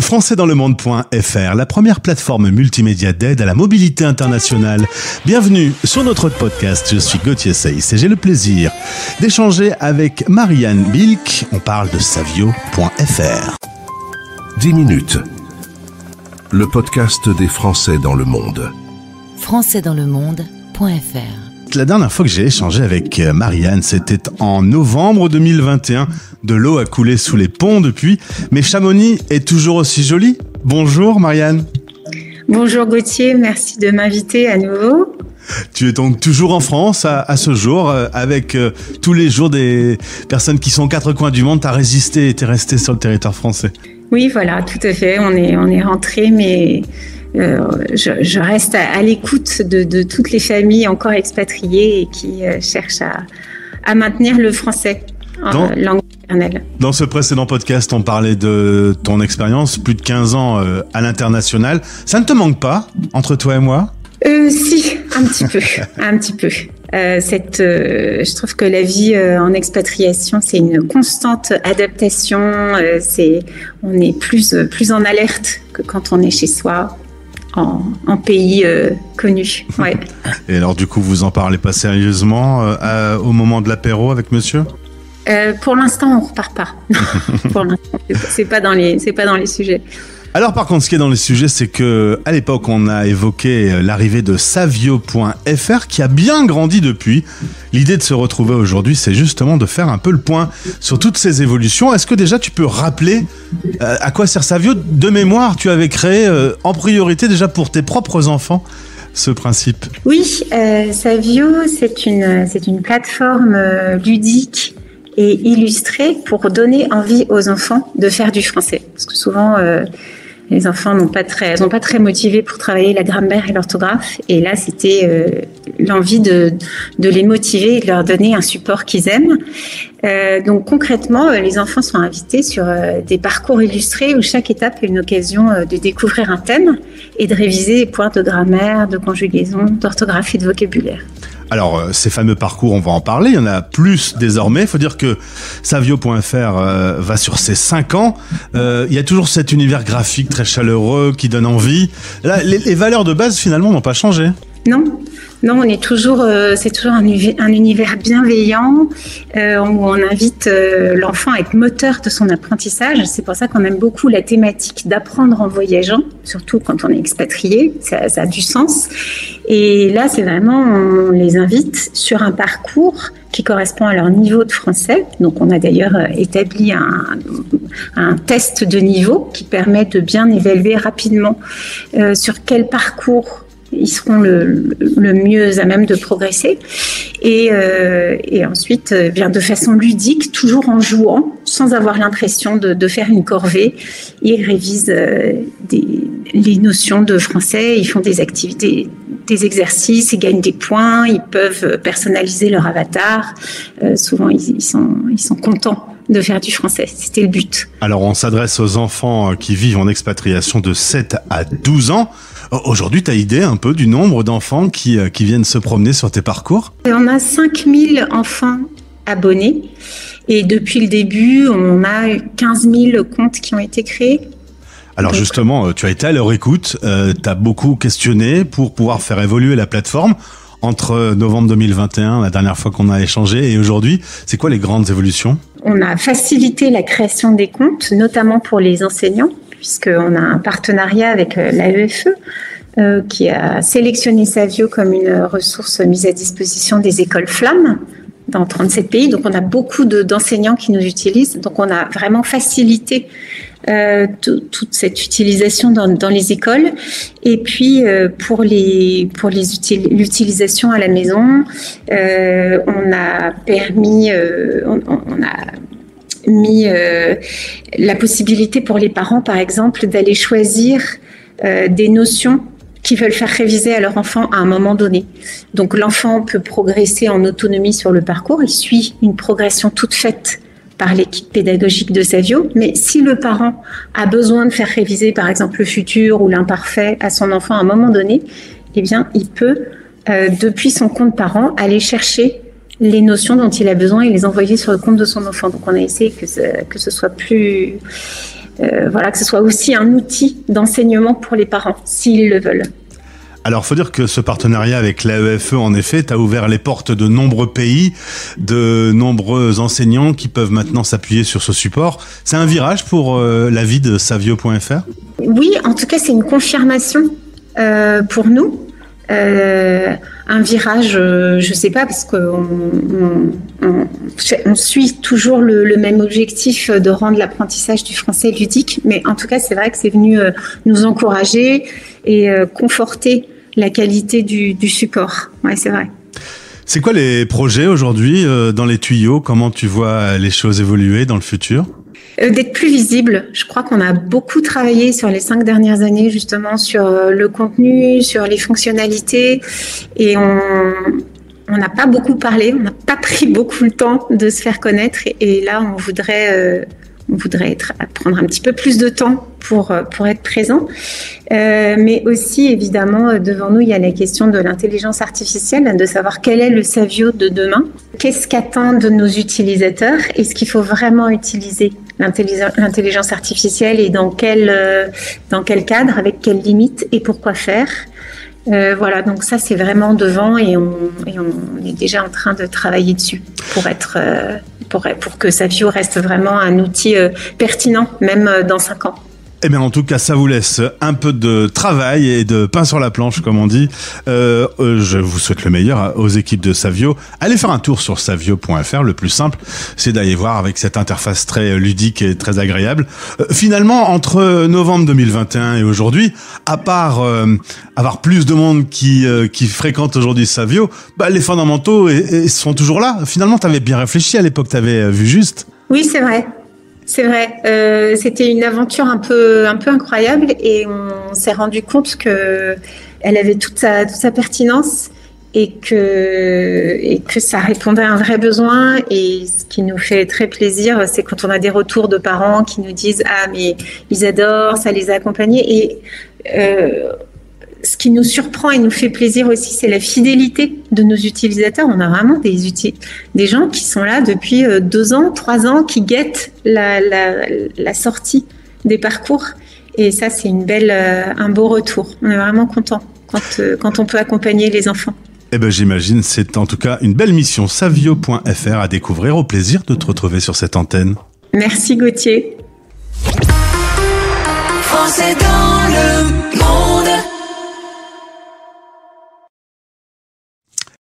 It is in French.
françaisdanslemonde.fr, la première plateforme multimédia d'aide à la mobilité internationale. Bienvenue sur notre podcast, je suis Gauthier Saïs et j'ai le plaisir d'échanger avec Marianne Bilk. On parle de savio.fr. 10 minutes. Le podcast des Français dans le monde. françaisdanslemonde.fr. La dernière fois que j'ai échangé avec Marianne, c'était en novembre 2021. De l'eau a coulé sous les ponts depuis, mais Chamonix est toujours aussi joli. Bonjour Marianne. Bonjour Gauthier, merci de m'inviter à nouveau. Tu es donc toujours en France à ce jour, avec tous les jours des personnes qui sont aux quatre coins du monde. T'as résisté et t'es resté sur le territoire français. Oui, voilà, tout à fait. On est rentré, mais je reste à l'écoute de toutes les familles encore expatriées et qui cherchent à maintenir le français en langue maternelle. Dans ce précédent podcast, on parlait de ton expérience, plus de 15 ans à l'international. Ça ne te manque pas, entre toi et moi ? Si, un petit peu, un petit peu. Je trouve que la vie en expatriation, c'est une constante adaptation. On est plus en alerte que quand on est chez soi, en pays connu. Ouais. Et alors, du coup, vous en parlez pas sérieusement au moment de l'apéro avec monsieur ? Pour l'instant, on repart pas. Pour l'instant, c'est pas dans les sujets. Alors par contre, ce qui est dans les sujets, c'est que à l'époque, on a évoqué l'arrivée de savio.fr qui a bien grandi depuis. L'idée de se retrouver aujourd'hui, c'est justement de faire un peu le point sur toutes ces évolutions. Est-ce que déjà tu peux rappeler à quoi sert Savio ? De mémoire, tu avais créé en priorité déjà pour tes propres enfants ce principe. Oui, Savio, c'est une plateforme ludique et illustrée pour donner envie aux enfants de faire du français. Parce que souvent, les enfants sont pas très motivés pour travailler la grammaire et l'orthographe. Et là, c'était l'envie de les motiver et de leur donner un support qu'ils aiment. Donc concrètement, les enfants sont invités sur des parcours illustrés où chaque étape est une occasion de découvrir un thème et de réviser les points de grammaire, de conjugaison, d'orthographe et de vocabulaire. Alors, ces fameux parcours, on va en parler. Il y en a plus désormais. Il faut dire que savio.fr va sur ses 5 ans. Il y a toujours cet univers graphique très chaleureux qui donne envie. Là, les valeurs de base, finalement, n'ont pas changé. Non, on est toujours, c'est toujours un univers bienveillant où on invite l'enfant à être moteur de son apprentissage. C'est pour ça qu'on aime beaucoup la thématique d'apprendre en voyageant, surtout quand on est expatrié, ça a du sens. Et là, c'est vraiment, on les invite sur un parcours qui correspond à leur niveau de français. Donc, on a d'ailleurs établi un test de niveau qui permet de bien évaluer rapidement sur quel parcours ils seront le mieux à même de progresser et ensuite bien de façon ludique, toujours en jouant, sans avoir l'impression de faire une corvée. Ils révisent les notions de français, ils font des activités, des exercices, ils gagnent des points, ils peuvent personnaliser leur avatar. Souvent, ils sont contents de faire du français. C'était le but. Alors, on s'adresse aux enfants qui vivent en expatriation de 7 à 12 ans. Aujourd'hui, tu as idée un peu du nombre d'enfants qui viennent se promener sur tes parcours ? On a 5000 enfants abonnés et depuis le début, on a 15 000 comptes qui ont été créés. Alors justement, tu as été à leur écoute, tu as beaucoup questionné pour pouvoir faire évoluer la plateforme. Entre novembre 2021, la dernière fois qu'on a échangé, et aujourd'hui, c'est quoi les grandes évolutions ? On a facilité la création des comptes, notamment pour les enseignants, puisqu'on a un partenariat avec l'AEFE qui a sélectionné Savio comme une ressource mise à disposition des écoles flammes dans 37 pays. Donc, on a beaucoup d'enseignants qui nous utilisent. Donc, on a vraiment facilité toute cette utilisation dans les écoles. Et puis, pour l'utilisation à la maison, on a mis la possibilité pour les parents, par exemple, d'aller choisir des notions qu'ils veulent faire réviser à leur enfant à un moment donné. Donc l'enfant peut progresser en autonomie sur le parcours, il suit une progression toute faite par l'équipe pédagogique de Savio, mais si le parent a besoin de faire réviser par exemple le futur ou l'imparfait à son enfant à un moment donné, eh bien il peut, depuis son compte parent, aller chercher les notions dont il a besoin et les envoyer sur le compte de son enfant. Donc on a essayé que ce soit plus voilà, que ce soit aussi un outil d'enseignement pour les parents, s'ils le veulent. Alors, faut dire que ce partenariat avec l'AEFE, en effet, t'a ouvert les portes de nombreux pays, de nombreux enseignants qui peuvent maintenant s'appuyer sur ce support. C'est un virage pour la vie de Savio.fr ? Oui, en tout cas, c'est une confirmation pour nous. Un virage, je sais pas, parce qu'on suit toujours le même objectif de rendre l'apprentissage du français ludique, mais en tout cas, c'est vrai que c'est venu nous encourager et conforter la qualité du support. Ouais, c'est vrai. C'est quoi les projets aujourd'hui dans les tuyaux ? Comment tu vois les choses évoluer dans le futur ? D'être plus visible. Je crois qu'on a beaucoup travaillé sur les 5 dernières années, justement, sur le contenu, sur les fonctionnalités. Et on n'a pas beaucoup parlé, on n'a pas pris beaucoup le temps de se faire connaître. Et là, on voudrait prendre un petit peu plus de temps pour être présent. Mais aussi, évidemment, devant nous, il y a la question de l'intelligence artificielle, de savoir quel est le Savio de demain. Qu'est-ce qu'attendent nos utilisateurs ? Est-ce qu'il faut vraiment utiliser l'intelligence artificielle et dans quel cadre, avec quelles limites et pourquoi faire ? Voilà, donc ça c'est vraiment devant et on est déjà en train de travailler dessus pour que Savio reste vraiment un outil pertinent, même dans 5 ans. Eh bien, en tout cas, ça vous laisse un peu de travail et de pain sur la planche, comme on dit. Je vous souhaite le meilleur aux équipes de Savio. Allez faire un tour sur savio.fr. Le plus simple, c'est d'aller voir avec cette interface très ludique et très agréable. Finalement, entre novembre 2021 et aujourd'hui, à part avoir plus de monde qui fréquente aujourd'hui Savio, les fondamentaux sont toujours là. Finalement, t'avais bien réfléchi à l'époque, t'avais vu juste. Oui, c'est vrai. C'est vrai, c'était une aventure un peu incroyable et on s'est rendu compte que elle avait toute sa pertinence et que ça répondait à un vrai besoin. Et ce qui nous fait très plaisir, c'est quand on a des retours de parents qui nous disent mais ils adorent, ça les a accompagnés. Et ce qui nous surprend et nous fait plaisir aussi, c'est la fidélité de nos utilisateurs. On a vraiment des gens qui sont là depuis 2 ans, 3 ans, qui guettent la sortie des parcours. Et ça, c'est un beau retour. On est vraiment content quand on peut accompagner les enfants. Eh ben, j'imagine, c'est en tout cas une belle mission. Savio.fr à découvrir. Au plaisir de te retrouver sur cette antenne. Merci Gauthier. Français dans le monde.